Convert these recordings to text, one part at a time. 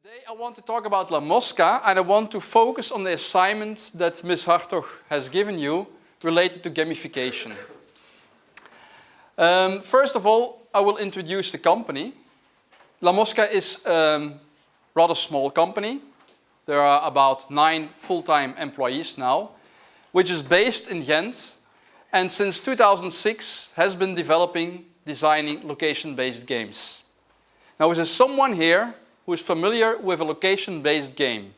Today I want to talk about La Mosca, and I want to focus on the assignment that Ms. Hartog has given you related to gamification. First of all, I will introduce the company. La Mosca is a rather small company. There are about 9 full-time employees now, which is based in Ghent, and since 2006 has been designing location-based games. Now, is there someone here who is familiar with a location-based game?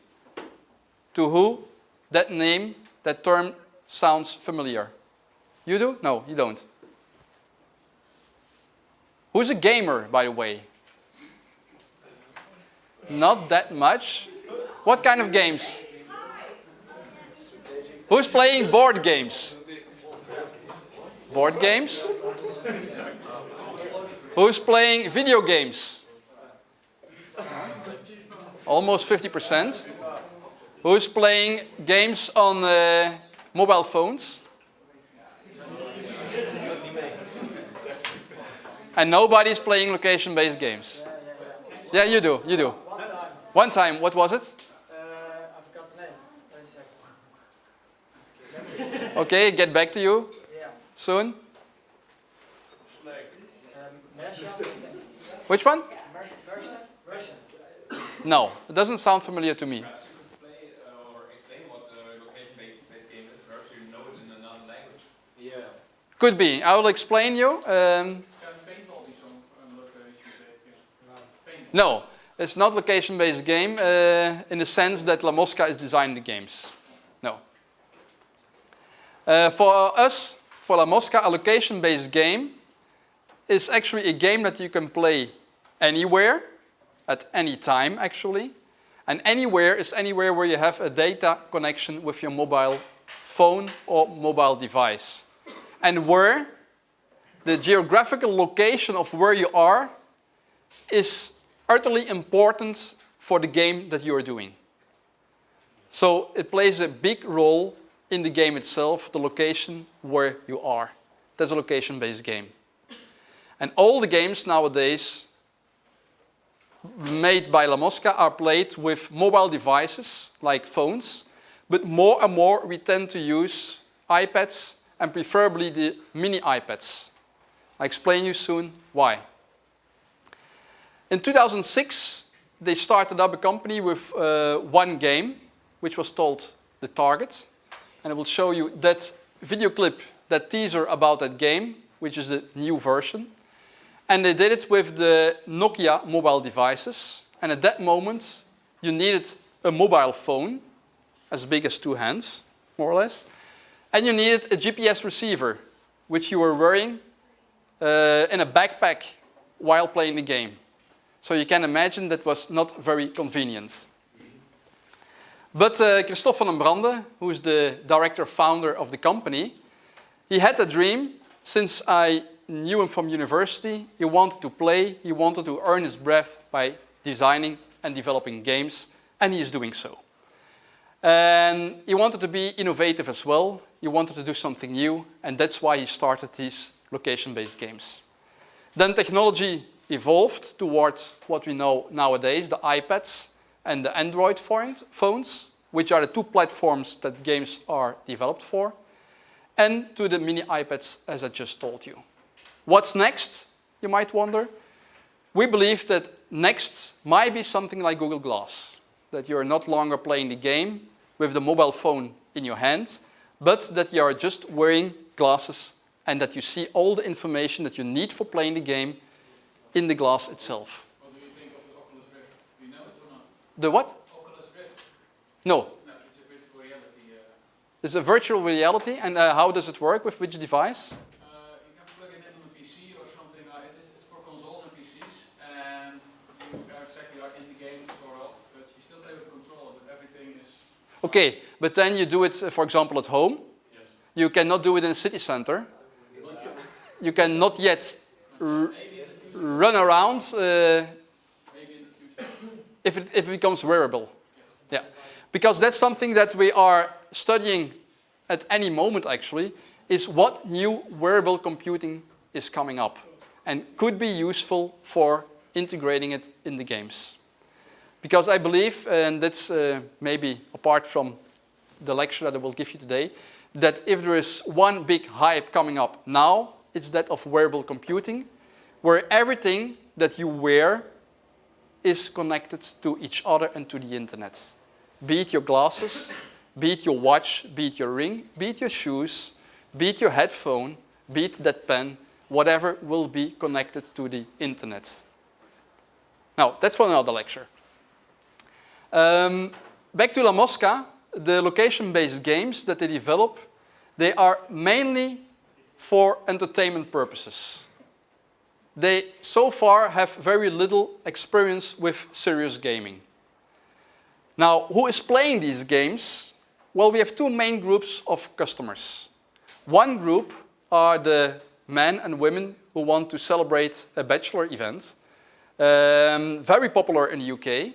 To who that name, that term sounds familiar? You do? No, you don't. Who's a gamer, by the way? Not that much. What kind of games? Who's playing board games? Board games? Who's playing video games? Almost 50%. Who's playing games on mobile phones? And nobody's playing location-based games. Yeah, you do. You do. One time. What was it? I forgot the name. 30 seconds. Okay, get back to you soon. Which one? Russian. No, it doesn't sound familiar to me. Perhaps you could play or explain what a location-based game is. Perhaps you know it in another language. Yeah. Could be. I will explain you. No, it's not location-based game in the sense that La Mosca is designing the games. No. For us, for La Mosca, a location-based game is actually a game that you can play anywhere, at any time actually. And anywhere is anywhere where you have a data connection with your mobile phone or mobile device. And where the geographical location of where you are is utterly important for the game that you are doing. So it plays a big role in the game itself, the location where you are. That's a location-based game. And all the games nowadays made by La Mosca are played with mobile devices like phones, but more and more we tend to use iPads and preferably the mini iPads. I'll explain you soon why. In 2006, they started up a company with one game, which was called The Target. And I will show you that video clip, that teaser about that game, which is the new version. And they did it with the Nokia mobile devices. And at that moment, you needed a mobile phone, as big as 2 hands, more or less. And you needed a GPS receiver, which you were wearing in a backpack while playing the game. So you can imagine that was not very convenient. But Christophe van den Brande, who is the director-founder of the company, he had a dream. Since I knew him from university, he wanted to play, he wanted to earn his breath by designing and developing games, and he is doing so. And he wanted to be innovative as well, he wanted to do something new, and that's why he started these location-based games. Then technology evolved towards what we know nowadays, the iPads and the Android phones, which are the 2 platforms that games are developed for, and to the mini iPads, as I just told you. What's next, you might wonder? We believe that next might be something like Google Glass, that you're not longer playing the game with the mobile phone in your hand, but that you are just wearing glasses and that you see all the information that you need for playing the game in the glass itself. What do you think of the Oculus Rift? Do you know it or not? The what? Oculus Rift. No. No, it's a virtual reality. It's a virtual reality, and how does it work? With which device? You can plug it in on a PC or something. It's for consoles and PCs, and you are exactly like in the game, sort of, but you still able to control it, but everything is... Okay, but then you do it, for example, at home. Yes. You cannot do it in a city center. You cannot yet run around if it becomes wearable. Yeah, because that's something that we are studying at any moment actually, is what new wearable computing is coming up and could be useful for integrating it in the games. Because I believe, and that's maybe apart from the lecture that I will give you today, that if there is one big hype coming up now, it's that of wearable computing, where everything that you wear is connected to each other and to the internet. Be it your glasses, be it your watch, be it your ring, be it your shoes, be it your headphone, be it that pen, whatever will be connected to the internet. Now, that's for another lecture. Back to La Mosca, the location-based games that they develop, they are mainly for entertainment purposes. They so far have very little experience with serious gaming. Now, who is playing these games? Well, we have two main groups of customers. One group are the men and women who want to celebrate a bachelor event. Very popular in the UK,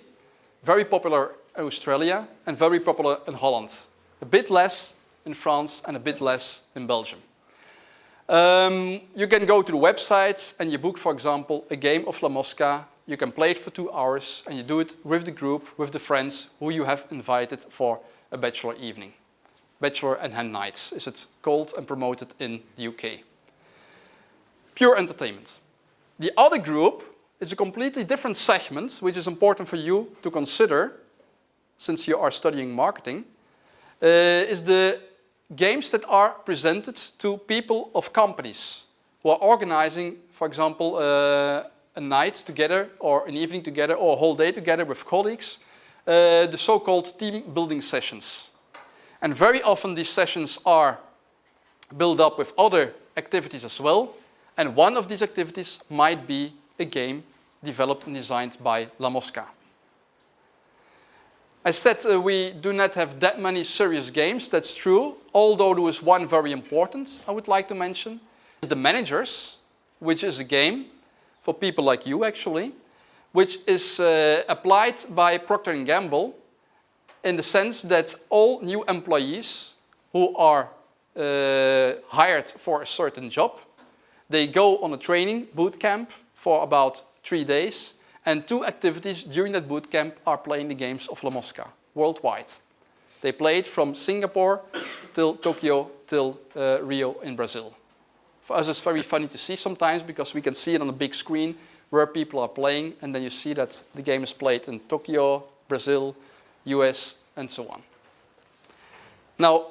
very popular in Australia, and very popular in Holland. A bit less in France and a bit less in Belgium. You can go to the website and you book, for example, a game of La Mosca. You can play it for 2 hours and you do it with the group, with the friends who you have invited for a bachelor evening. Bachelor and hen nights is it called and promoted in the UK. Pure entertainment. The other group is a completely different segment, which is important for you to consider since you are studying marketing, is the games that are presented to people of companies who are organizing, for example, a night together or an evening together or a whole day together with colleagues, the so-called team building sessions. And very often these sessions are built up with other activities as well, and one of these activities might be a game developed and designed by La Mosca. I said we do not have that many serious games, that's true, although there is one very important I would like to mention. The Managers, which is a game for people like you actually, which is applied by Procter & Gamble in the sense that all new employees who are hired for a certain job, they go on a training boot camp for about 3 days, and 2 activities during that boot camp are playing the games of La Mosca worldwide. They play it from Singapore till Tokyo till Rio in Brazil. For us it's very funny to see sometimes because we can see it on a big screen where people are playing, and then you see that the game is played in Tokyo, Brazil, US, and so on. Now,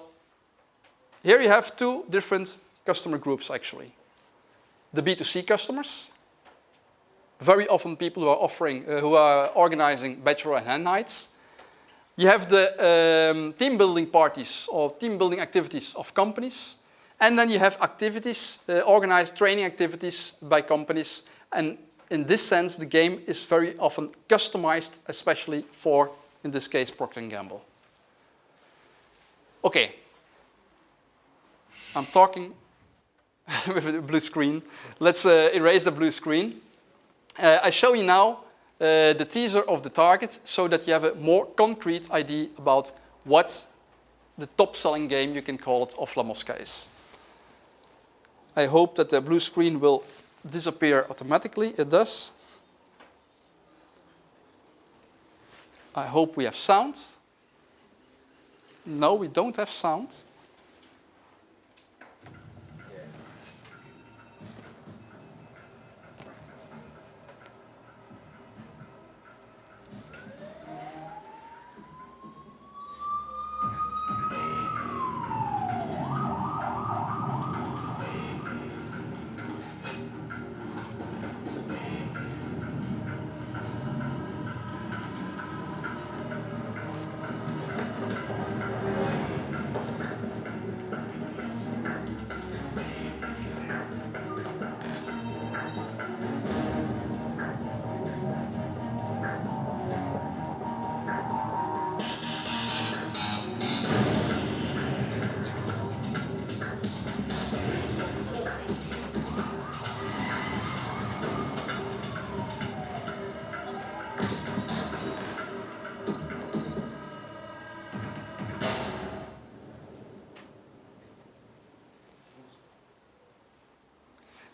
here you have 2 different customer groups actually. The B2C customers, very often people who are organizing bachelor and hen nights. You have the team building parties or team building activities of companies, and then you have activities, organized training activities by companies, and in this sense the game is very often customized, especially for, in this case, Procter & Gamble. Okay, I'm talking with a blue screen. Let's erase the blue screen. I show you now the teaser of the target so that you have a more concrete idea about what the top-selling game, you can call it, of La Mosca is. I hope that the blue screen will disappear automatically. It does. I hope we have sound. No, we don't have sound.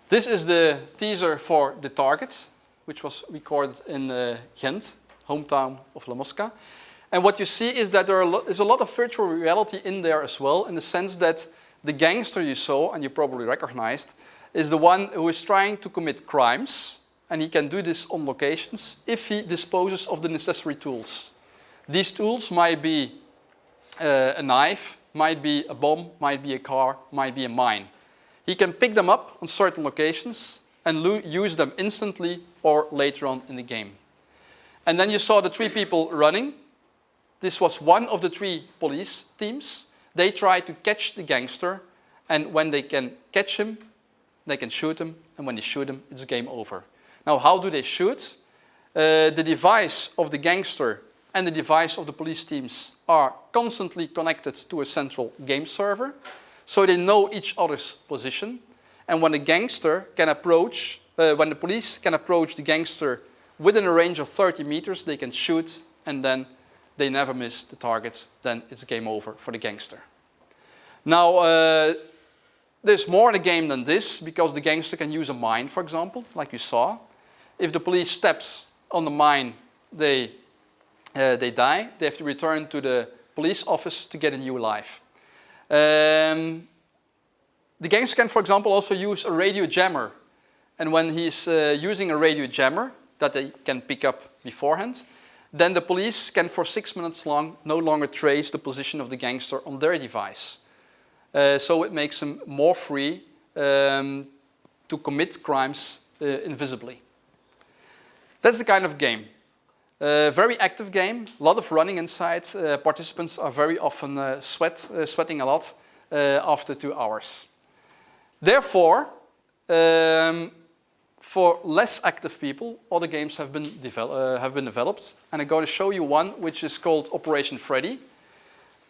This is the teaser for the target, which was recorded in Ghent hometown of La Mosca. And what you see is that there is a lot of virtual reality in there as well, in the sense that the gangster you saw, and you probably recognized, is the one who is trying to commit crimes, and he can do this on locations if he disposes of the necessary tools. These tools might be a knife, might be a bomb, might be a car, might be a mine. He can pick them up on certain locations and use them instantly or later on in the game. And then you saw the 3 people running. This was one of the 3 police teams. They try to catch the gangster, and when they can catch him, they can shoot him, and when they shoot him, it's game over. Now, how do they shoot? The device of the gangster and the device of the police teams are constantly connected to a central game server, so they know each other's position. And when the gangster can approach, when the police can approach the gangster within a range of 30 meters, they can shoot, and then they never miss the target. Then it's game over for the gangster. Now, there's more in the game than this, because the gangster can use a mine, for example, like you saw. If the police steps on the mine, they die. They have to return to the police office to get a new life. The gangster can, for example, also use a radio jammer. And when he's using a radio jammer that they can pick up beforehand, then the police can, for 6 minutes long, no longer trace the position of the gangster on their device. So it makes them more free to commit crimes invisibly. That's the kind of game. Very active game, a lot of running inside. Participants are very often sweating a lot after 2 hours. Therefore, for less active people, other games have been developed. And I'm going to show you one which is called Operation Freddy,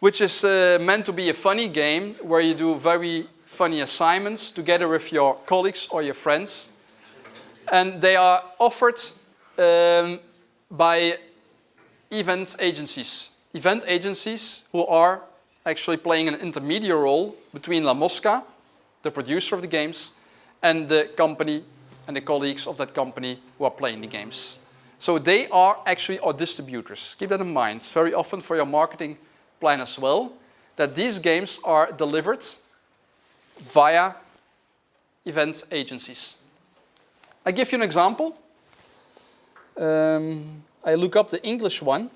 which is meant to be a funny game where you do very funny assignments together with your colleagues or your friends. And they are offered by event agencies. Event agencies who are actually playing an intermediate role between La Mosca, the producer of the games, and the company and the colleagues of that company who are playing the games. So they are actually our distributors. Keep that in mind very often for your marketing plan as well, that these games are delivered via event agencies. I give you an example. I look up the English one.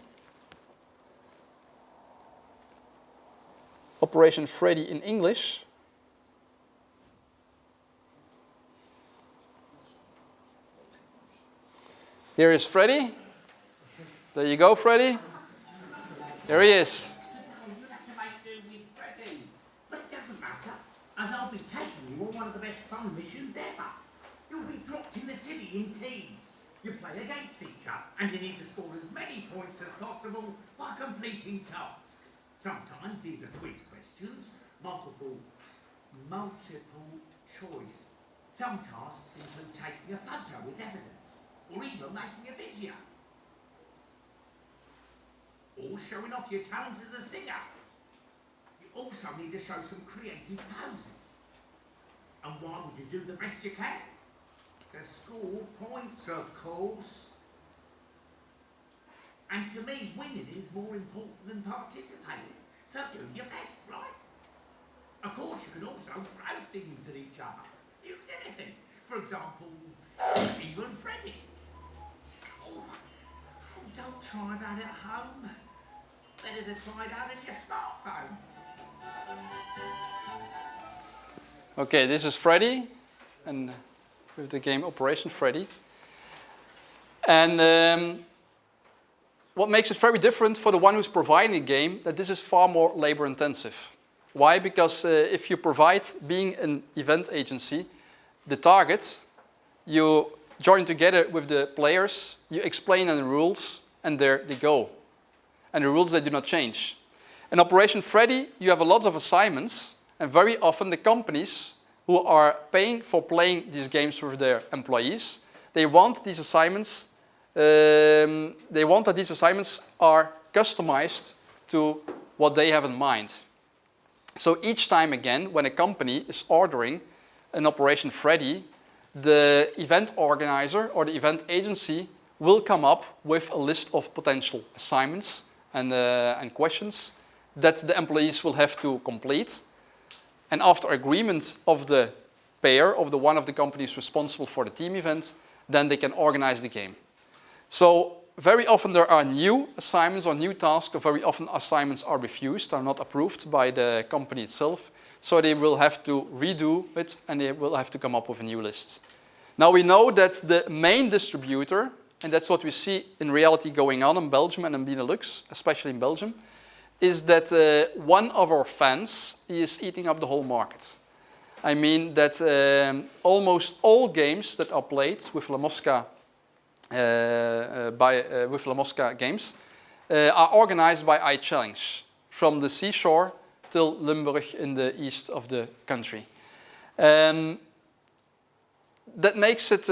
Operation Freddy in English. Here is Freddy. There you go, Freddy. There he is. You'll have to make do with Freddy. But it doesn't matter, as I'll be taking you on one of the best fun missions ever. You'll be dropped in the city in teams. You play against each other, and you need to score as many points as possible by completing tasks. Sometimes these are quiz questions, multiple choice. Some tasks include taking a photo as evidence, or even making a video. Or showing off your talents as a singer. You also need to show some creative poses. And why would you do the best you can? To score points, of course. And to me, winning is more important than participating. So do your best, right? Of course, you can also throw things at each other. Use anything. For example, even Freddy. Oh, don't try that at home. Better to try that in your smartphone. Okay, this is Freddy, and with the game Operation Freddy. And what makes it very different for the one who's providing the game, that this is far more labor intensive. Why? Because if you provide, being an event agency, the targets, you join together with the players, you explain them the rules, and there they go. And the rules, they do not change. In Operation Freddy, you have a lot of assignments, and very often the companies who are paying for playing these games with their employees, they want these assignments, they want that these assignments are customized to what they have in mind. So each time again, when a company is ordering an Operation Freddy, the event organizer or the event agency will come up with a list of potential assignments and questions that the employees will have to complete. And after agreement of the pair, of the one of the companies responsible for the team event, then they can organize the game. So very often there are new assignments or new tasks, or very often assignments are refused, are not approved by the company itself. So they will have to redo it and they will have to come up with a new list. Now we know that the main distributor, and that's what we see in reality going on in Belgium and in Benelux, especially in Belgium, is that one of our fans is eating up the whole market. I mean that almost all games that are played with La Mosca, with La Mosca games are organized by iChallenge from the seashore till Limburg in the east of the country. That makes it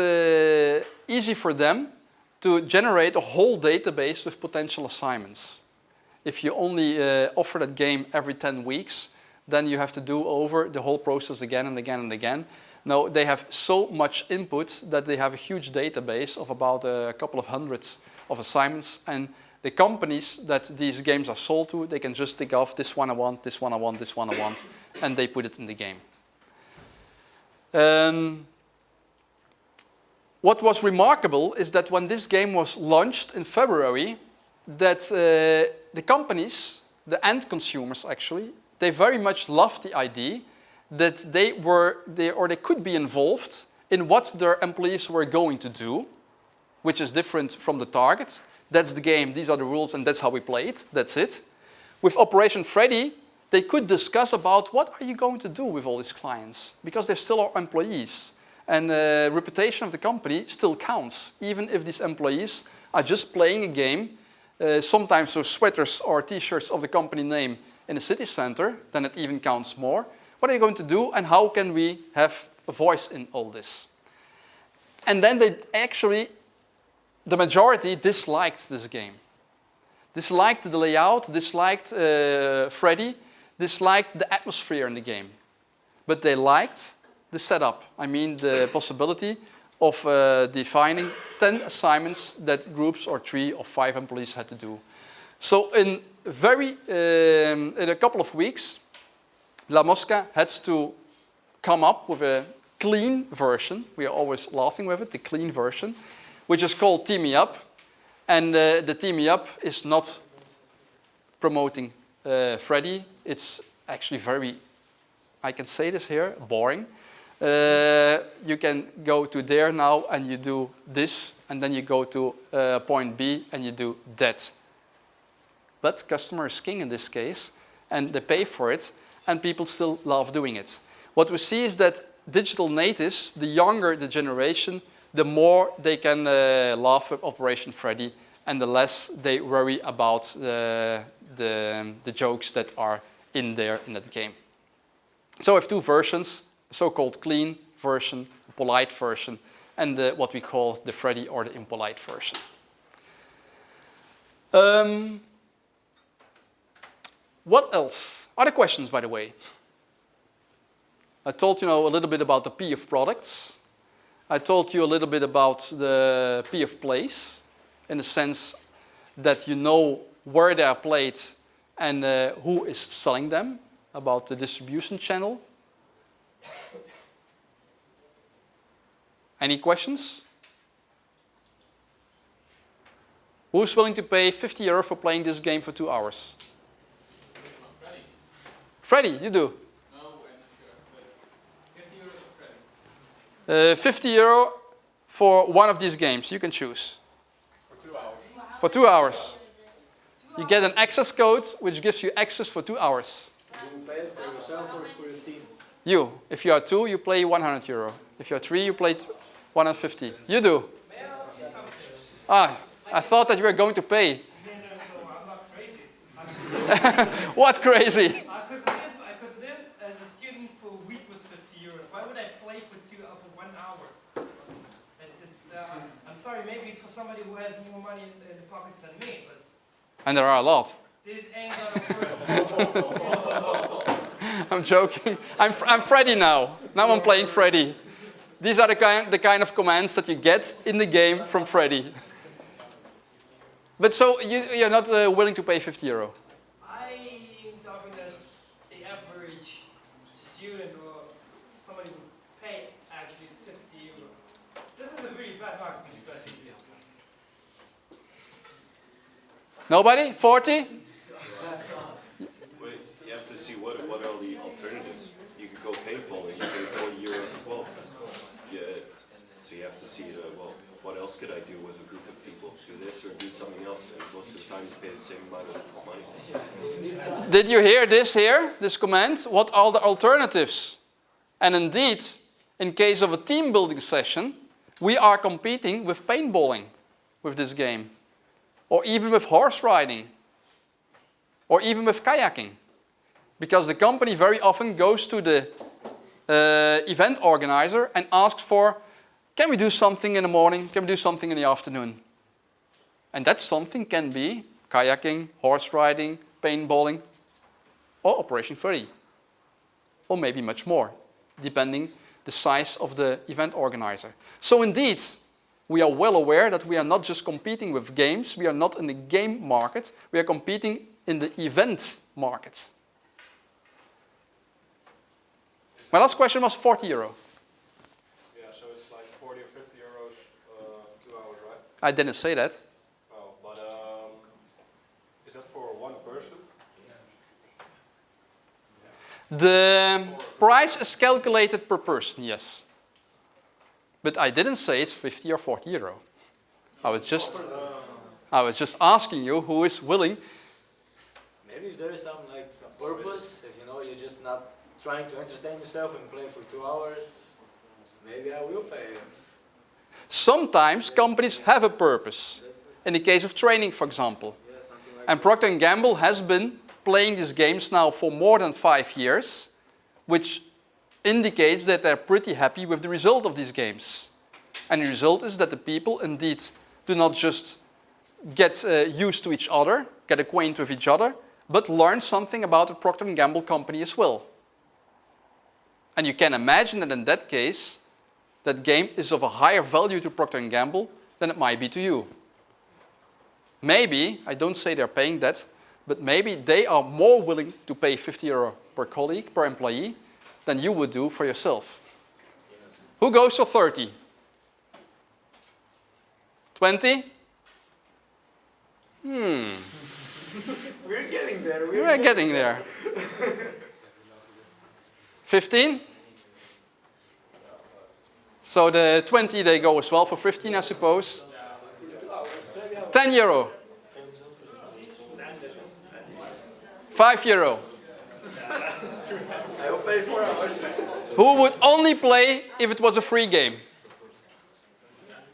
easy for them to generate a whole database with potential assignments. If you only offer that game every 10 weeks, then you have to do over the whole process again and again and again. Now, they have so much input that they have a huge database of about a couple of hundreds of assignments, and the companies that these games are sold to, they can just tick off this one I want, this one I want, this one I want, and they put it in the game. What was remarkable is that when this game was launched in February, that the companies, the end consumers actually, they very much loved the idea that they could be involved in what their employees were going to do, which is different from the target. That's the game, these are the rules, and that's how we play it, that's it. With Operation Freddy, they could discuss about what are you going to do with all these clients, because they're still our employees. And the reputation of the company still counts, even if these employees are just playing a game, sometimes those sweaters or t-shirts of the company name in the city center, then it even counts more. What are you going to do, and how can we have a voice in all this? And then they actually, the majority disliked this game. Disliked the layout, disliked Freddy, disliked the atmosphere in the game. But they liked the setup. I mean the possibility of defining 10 assignments that groups or 3 or 5 employees had to do. So in a couple of weeks, La Mosca had to come up with a clean version. We are always laughing with it, the clean version, which is called Team Me Up. And the Team Me Up is not promoting Freddy. It's actually very, I can say this here, boring. You can go to there now and you do this, and then you go to point B and you do that. But customer is king in this case, and they pay for it, and people still love doing it. What we see is that digital natives, the younger the generation, the more they can laugh at Operation Freddy, and the less they worry about the jokes that are in there in that game. So we have 2 versions, a so-called clean version, a polite version, and what we call the Freddy or the impolite version. What else? Other questions, by the way? I told you a little bit about the P of products. I told you a little bit about the P of place, in the sense that you know where they are played and who is selling them, about the distribution channel. Any questions? Who's willing to pay €50 for playing this game for 2 hours? Freddy, you do? No, I'm not sure, but €50 for Freddy. €50 for one of these games, you can choose. For 2 hours. For 2 hours. You get an access code which gives you access for 2 hours. You play it for yourself or for your team? You, if you are 2, you play €100. If you are 3, you play 150. You do? Ah, I thought that you were going to pay. No, I'm not crazy. What crazy? I could live as a student for a week with €50. Why would I play for 1 hour? I'm sorry, maybe it's for somebody who has more money in the pockets than me, but And there are a lot. this ain't gonna work. I'm joking. I'm Freddy now. Now I'm playing Freddy. These are the kind of commands that you get in the game from Freddy. But so you're not willing to pay 50 euro? I'm talking that the average student or somebody would pay actually 50 euro. This is a really bad marketing strategy. Nobody? 40? Wait, you have to see what are the alternatives. You could go paintballing, you pay 40 euros as well. Yeah, so you have to see, well, what else could I do with a group of people? Do this or do something else, and most of the time you pay the same amount of money. Did you hear this here, this comment? What are the alternatives? And indeed, in case of a team building session, we are competing with paintballing with this game. Or even with horse riding. Or even with kayaking. Because the company very often goes to the event organizer and asks for, can we do something in the morning? Can we do something in the afternoon? And that something can be kayaking, horse riding, paintballing, or Operation 30. Or maybe much more, depending the size of the event organizer. So indeed, we are well aware that we are not just competing with games, we are not in the game market, we are competing in the event market. My last question was 40 euro. Yeah, so it's like 40 or 50 euros, 2 hours, right? I didn't say that. Oh, but is that for one person? The price is calculated per person, yes. But I didn't say it's 50 or 40 euro. I was just asking you who is willing. Maybe if there is some purpose, if you're just not trying to entertain yourself and play for 2 hours, maybe I will pay. Sometimes companies have a purpose. In the case of training, for example. Yeah, something like And Procter & Gamble has been playing these games now for more than 5 years, which indicates that they're pretty happy with the result of these games. And the result is that the people indeed do not just get used to each other, get acquainted with each other, but learn something about the Procter & Gamble company as well. And you can imagine that in that case, that game is of a higher value to Procter & Gamble than it might be to you. Maybe, I don't say they're paying that, but maybe they are more willing to pay 50 euro per colleague, per employee, than you would do for yourself. Who goes for 30? 20? We're getting there. We're getting there. 15? So the 20 they go as well for 15, I suppose. 10 euro. 5 euro. I will pay 4 hours. Who would only play if it was a free game?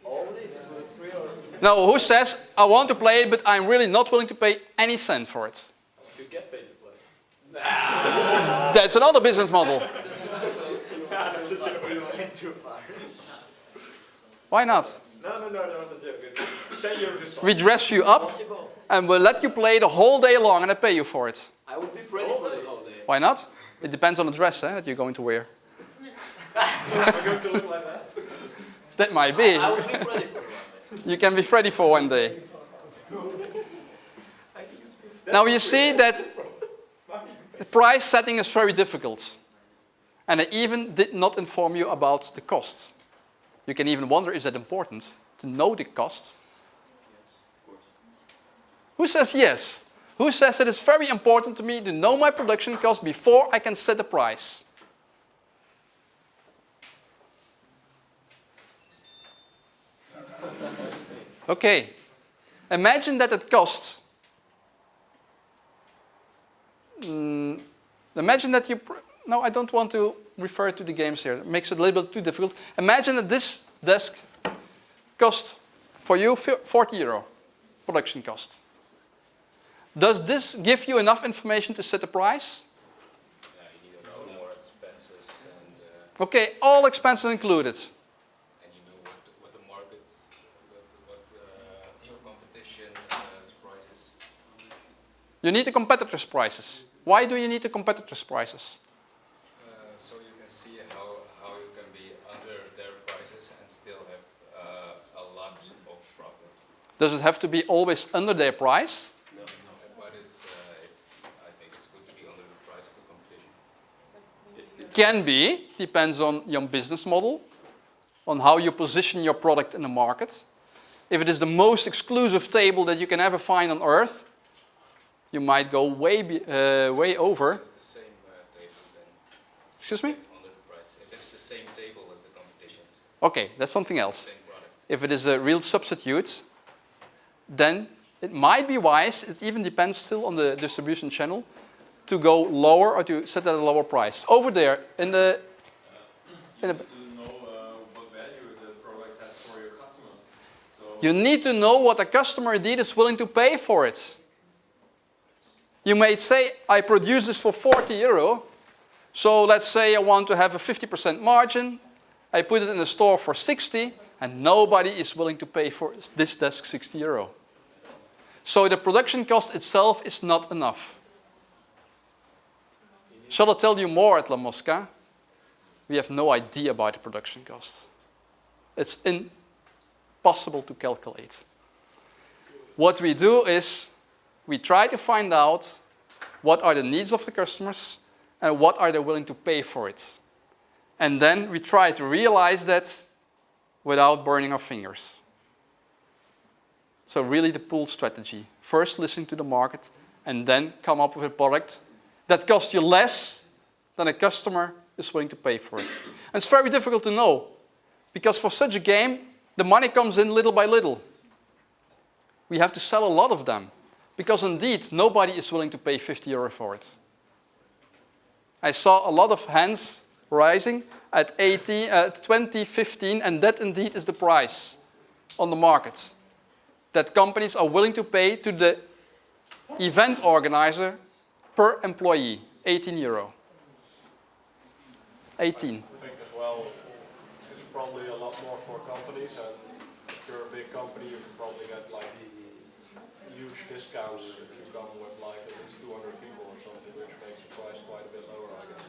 Only if it was free or No, who says, I want to play it, but I'm really not willing to pay any cent for it? to get paid to play. That's another business model. That's a joke. We went too far. Why not? No, that was a joke. It's 10 euros is fine. We dress you up and we'll let you play the whole day long and I pay you for it. I would be ready for the whole day. Why not? It depends on the dress that you're going to wear. Am I going to look like that? That might be. I would be ready for it. You can be ready for one day. Now you see that the price setting is very difficult. And I even did not inform you about the cost. You can even wonder, is that important to know the cost? Who says yes? Who says that it's very important to me to know my production cost before I can set the price? Okay. Imagine that it costs. Imagine that you. No, I don't want to refer to the games here. It makes it a little bit too difficult. Imagine that this desk costs for you 40 euro production cost. Does this give you enough information to set the price? Yeah, you need to know more expenses and Okay, all expenses included. you know what the market, what your competition prices. You need the competitors' prices. Why do you need the competitors' prices? So you can see how you can be under their prices and still have a lot of profit. Does it have to be always under their price? But it's, I think it's good to be under the price of the competition. It can be, depends on your business model, on how you position your product in the market. If it is the most exclusive table that you can ever find on earth, you might go way over. It's the same table then. Excuse me? Under the price. If it's the same table as the competition's. Okay, that's something else. Same product. If it is a real substitute, then it might be wise, it even depends still on the distribution channel, to go lower or to set at a lower price. Over there, in the... To know what value the product has for your customers. So You need to know what a customer indeed is willing to pay for it. You may say, I produce this for 40 euro, so let's say I want to have a 50% margin, I put it in the store for 60, and nobody is willing to pay for this desk 60 euro. So the production cost itself is not enough. Shall I tell you more at La Mosca? We have no idea about the production cost. It's impossible to calculate. What we do is we try to find out what are the needs of the customers and what are they willing to pay for it. And then we try to realize that without burning our fingers. So really the pull strategy. First listen to the market and then come up with a product that costs you less than a customer is willing to pay for it. And it's very difficult to know, because for such a game, the money comes in little by little. We have to sell a lot of them, because indeed, nobody is willing to pay 50 euro for it. I saw a lot of hands rising at 20, 15, and that indeed is the price on the market that companies are willing to pay to the event organizer per employee, 18 euro. 18. I think as well, it's probably a lot more for companies, and if you're a big company, you can probably get like huge discounts if you come with like at least 200 people or something, which makes the price quite a bit lower, I guess.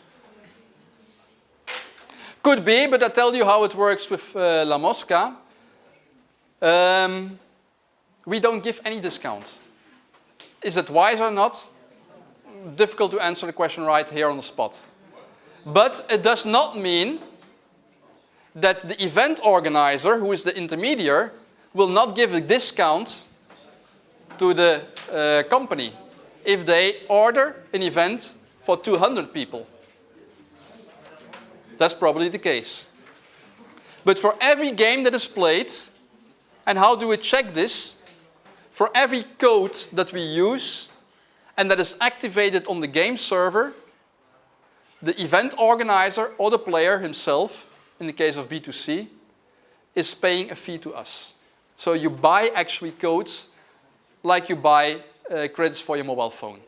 Could be, but I tell you how it works with La Mosca. We don't give any discounts. Is it wise or not? Difficult to answer the question right here on the spot. But it does not mean that the event organizer, who is the intermediary, will not give a discount to the company if they order an event for 200 people. That's probably the case. But for every game that is played, and how do we check this? For every code that we use and that is activated on the game server, the event organizer or the player himself, in the case of B2C, is paying a fee to us. So you buy actually codes like you buy credits for your mobile phone.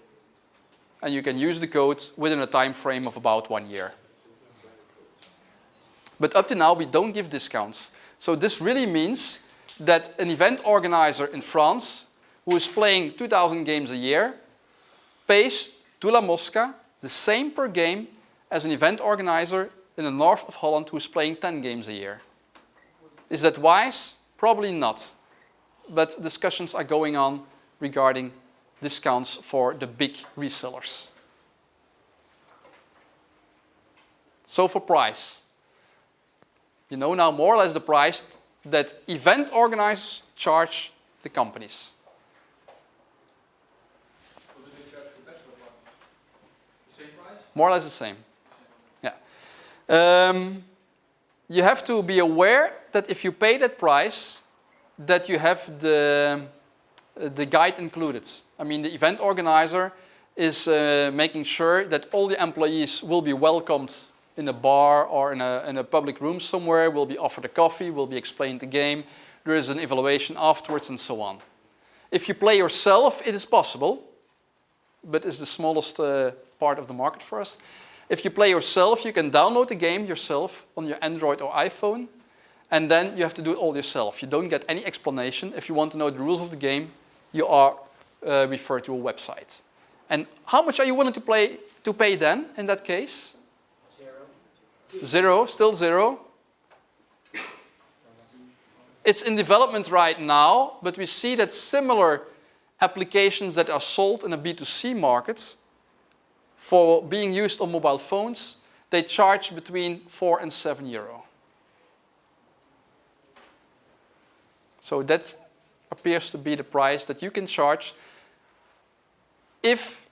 And you can use the code within a time frame of about 1 year. But up to now, we don't give discounts. So this really means that an event organizer in France, who is playing 2,000 games a year, pays to La Mosca the same per game as an event organizer in the north of Holland who is playing 10 games a year. Is that wise? Probably not. But discussions are going on regarding discounts for the big resellers. So for price. You know now more or less the price that event organizers charge the companies. What do they charge for bachelor party? The same price? More or less the same. Yeah. You have to be aware that if you pay that price, that you have the guide included. I mean, the event organizer is making sure that all the employees will be welcomed in a bar or in a public room somewhere, will be offered a coffee, will be explained the game, there is an evaluation afterwards and so on. If you play yourself, it is possible, but it's the smallest part of the market for us. If you play yourself, you can download the game yourself on your Android or iPhone, and then you have to do it all yourself. You don't get any explanation. If you want to know the rules of the game, you are referred to a website. And how much are you willing to pay then, in that case? 0, still 0. It's in development right now, but we see that similar applications that are sold in a B2C market for being used on mobile phones, they charge between 4 and 7 euro. So that appears to be the price that you can charge if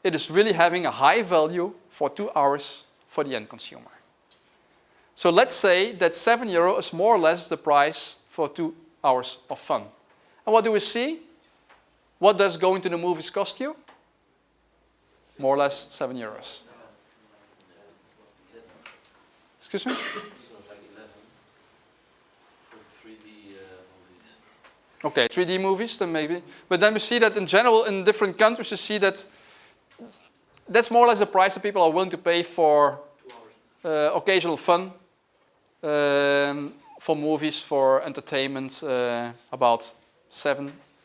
it is really having a high value for 2 hours for the end consumer. So let's say that 7 euro is more or less the price for 2 hours of fun. And what do we see? What does going to the movies cost you? More or less 7 euros. Excuse me? Okay, 3D movies then maybe. But then we see that in general in different countries you see that that's more or less the price that people are willing to pay for occasional fun, for movies, for entertainment, about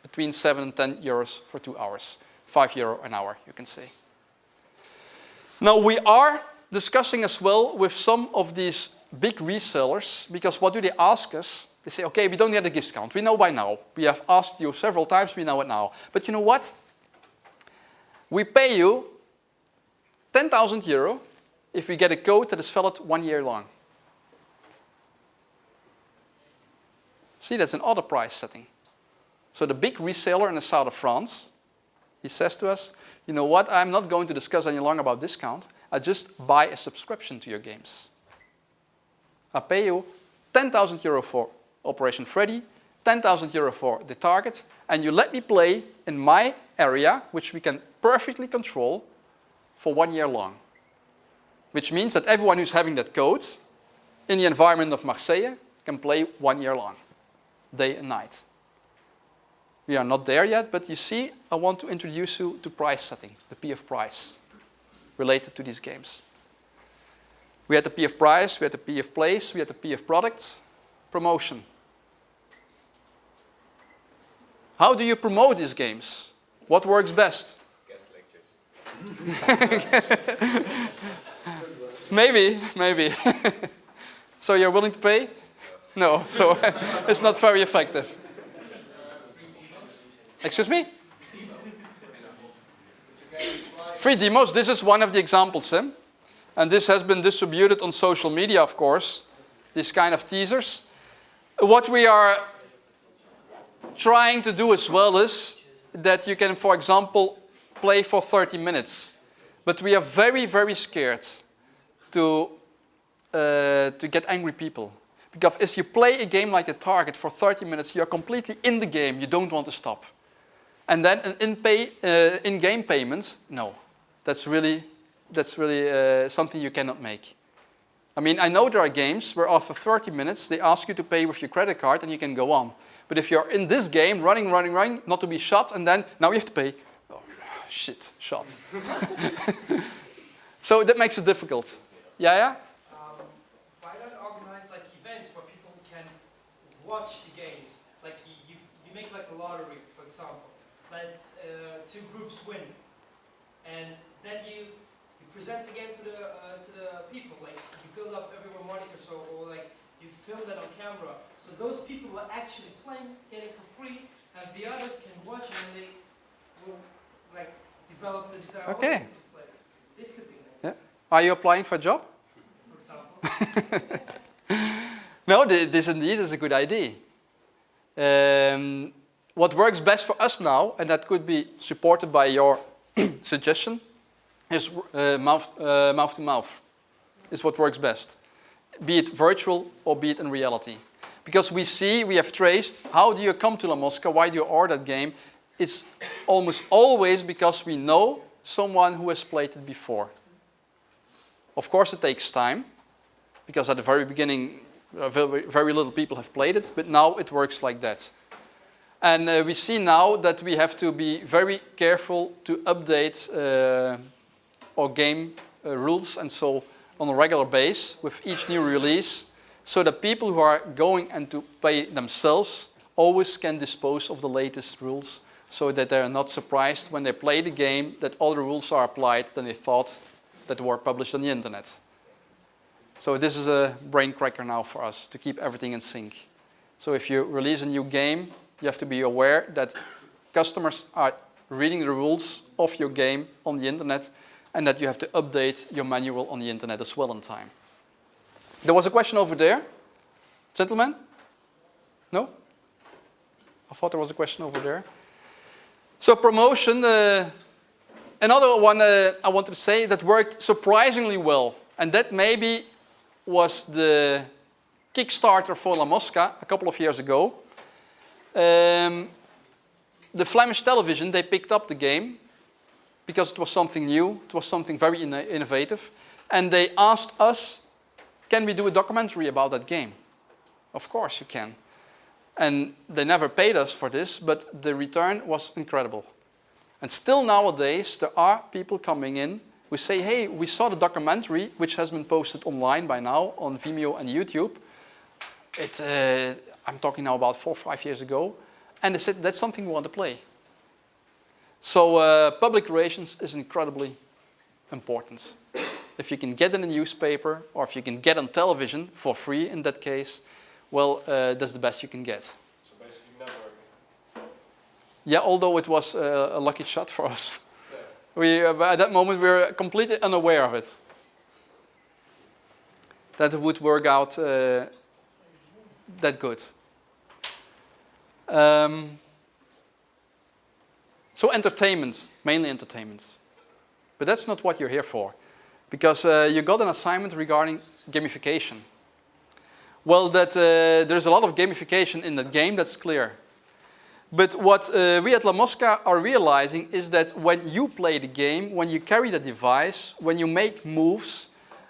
between 7 and 10 euros for 2 hours. 5 euro an hour, you can say. Now we are discussing as well with some of these big resellers, because what do they ask us? They say, okay, we don't get a discount. We know by now. We have asked you several times, we know it now. But you know what? We pay you 10,000 euro if we get a code that is valid 1 year long. See, that's another price setting. So the big reseller in the south of France, he says to us, you know what, I'm not going to discuss any longer about discount. I just buy a subscription to your games. I pay you 10,000 euro for Operation Freddy, 10,000 euro for the target, and you let me play in my area, which we can perfectly control, for 1 year long. Which means that everyone who's having that code in the environment of Marseille can play 1 year long, day and night. We are not there yet, but you see, I want to introduce you to price setting, the P of price, related to these games. We had the P of price, we had the P of place, we had the P of product, promotion. How do you promote these games? What works best? Guest lectures. Maybe. So you're willing to pay? No, so it's not very effective. Excuse me? Free demos, this is one of the examples. And this has been distributed on social media, of course, these kind of teasers. What we are trying to do as well is that you can, for example, play for 30 minutes. But we are very, very scared to get angry people. Because if you play a game like a Target for 30 minutes, you're completely in the game, you don't want to stop. And then an in-game payment, no. That's really something you cannot make. I mean, I know there are games where after 30 minutes they ask you to pay with your credit card and you can go on. But if you're in this game, running, not to be shot, and then, now you have to pay. Oh, shit, shot. So that makes it difficult. Yeah? Why not organize like events where people can watch the games? Like you make like a lottery, for example. Let 2 groups win. And then you present the game to the people, like you build up everywhere monitors or like you film that on camera. So those people who are actually playing, getting for free, and the others can watch and they will like develop the desire also to play. This could be nice. Yeah. Are you applying for a job? For example. No, this indeed is a good idea. What works best for us now, and that could be supported by your suggestion, is mouth to mouth. Is what works best. Be it virtual or be it in reality. Because we have traced, how do you come to La Mosca, why do you order that game? It's almost always because we know someone who has played it before. Of course it takes time, because at the very beginning very little people have played it, but now it works like that. And we see now that we have to be very careful to update our game rules and so on a regular basis with each new release, so that people who are going and to play themselves always can dispose of the latest rules, so that they are not surprised when they play the game that other rules are applied than they thought that were published on the internet. So this is a brain cracker now for us to keep everything in sync. So if you release a new game, you have to be aware that customers are reading the rules of your game on the internet and that you have to update your manual on the internet as well in time. There was a question over there. Gentlemen? No? I thought there was a question over there. So promotion, another one I wanted to say that worked surprisingly well, and that maybe was the Kickstarter for La Mosca a couple of years ago. The Flemish television, they picked up the game because it was something new, it was something very innovative, and they asked us, can we do a documentary about that game? Of course you can. And they never paid us for this, but the return was incredible. And still nowadays, there are people coming in who say, hey, we saw the documentary, which has been posted online by now on Vimeo and YouTube. I'm talking now about 4 or 5 years ago. And they said, that's something we want to play. So public relations is incredibly important. If you can get in a newspaper, or if you can get on television for free in that case, well, that's the best you can get. So basically networking. Yeah, although it was a lucky shot for us. Yeah. At that moment, we were completely unaware of it. That it would work out that good. So entertainment, mainly entertainment. But that's not what you're here for. Because you got an assignment regarding gamification. Well, there's a lot of gamification in that game, that's clear. But what we at La Mosca are realizing is that when you play the game, when you carry the device, when you make moves,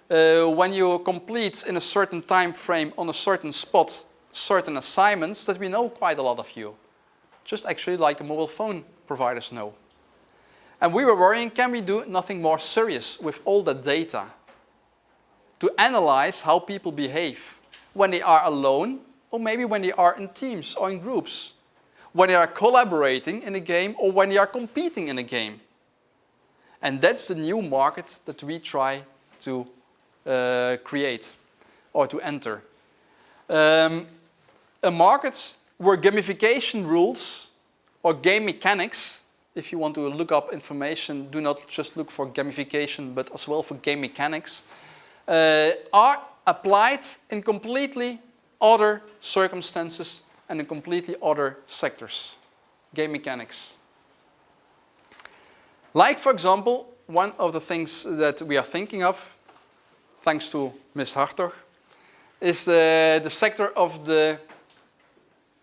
when you complete in a certain time frame on a certain spot certain assignments, that we know quite a lot of you. Just actually like the mobile phone providers know. And we were worrying, can we do nothing more serious with all that data to analyze how people behave when they are alone, or maybe when they are in teams or in groups, when they are collaborating in a game or when they are competing in a game. And that's the new market that we try to create or to enter. A market where gamification rules or game mechanics, if you want to look up information, do not just look for gamification, but as well for game mechanics, are applied in completely other circumstances and in completely other sectors. Game mechanics. Like, for example, one of the things that we are thinking of, thanks to Ms. Hartog, is the sector of the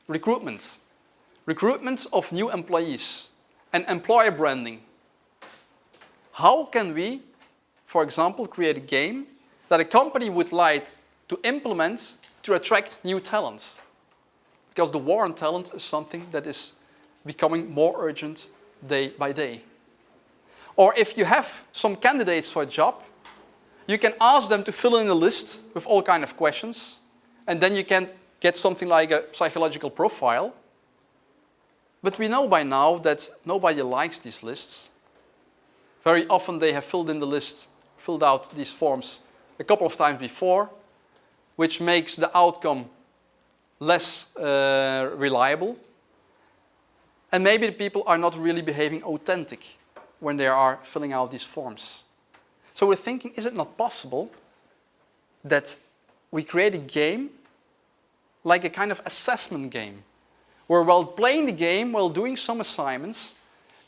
recruitment. Recruitment of new employees and employer branding. How can we, for example, create a game that a company would like to implement to attract new talent? Because the war on talent is something that is becoming more urgent day by day. Or if you have some candidates for a job, you can ask them to fill in a list with all kinds of questions, and then you can get something like a psychological profile. But we know by now that nobody likes these lists. Very often they have filled in the list, filled out these forms a couple of times before, which makes the outcome less reliable. And maybe the people are not really behaving authentic when they are filling out these forms. So we're thinking, is it not possible that we create a game like a kind of assessment game, where while playing the game, while doing some assignments,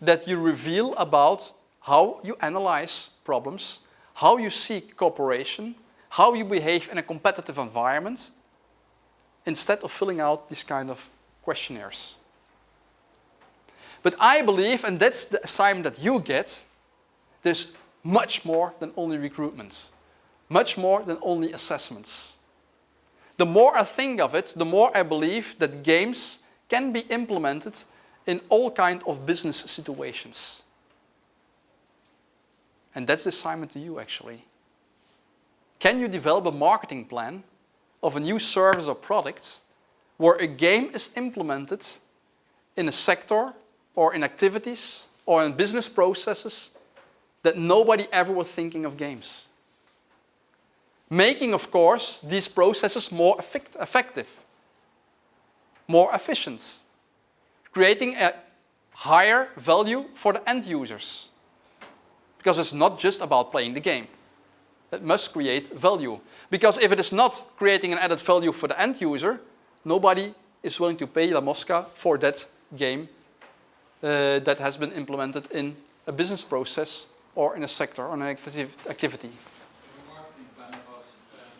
that you reveal about how you analyze problems, how you seek cooperation, how you behave in a competitive environment, instead of filling out these kind of questionnaires. But I believe, and that's the assignment that you get, there's much more than only recruitment, much more than only assessments. The more I think of it, the more I believe that games can be implemented in all kinds of business situations. And that's the assignment to you, actually. Can you develop a marketing plan of a new service or product where a game is implemented in a sector or in activities or in business processes that nobody ever was thinking of games? Making, of course, these processes more effective. more efficient, creating a higher value for the end users. Because it's not just about playing the game. It must create value. Because if it is not creating an added value for the end user, nobody is willing to pay La Mosca for that game that has been implemented in a business process or in a sector or an activity. The marketing plan was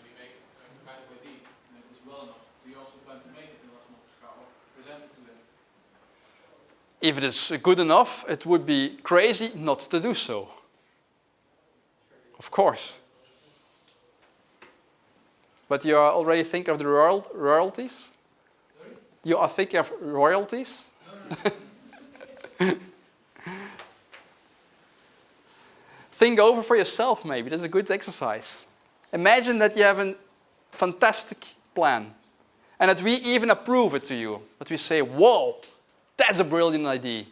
we make a kind of ID and it was well enough. We also plan to make it in La Mosca or present it to them. If it is good enough, it would be crazy not to do so. Of course. But you are already thinking of the royalties? Sorry? You are thinking of royalties? No. Think over for yourself maybe. That's a good exercise. Imagine that you have a fantastic plan and that we even approve it to you. That we say, whoa, that's a brilliant idea.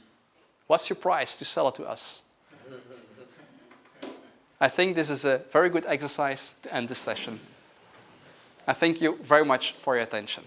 What's your price to sell it to us? I think this is a very good exercise to end this session. I thank you very much for your attention.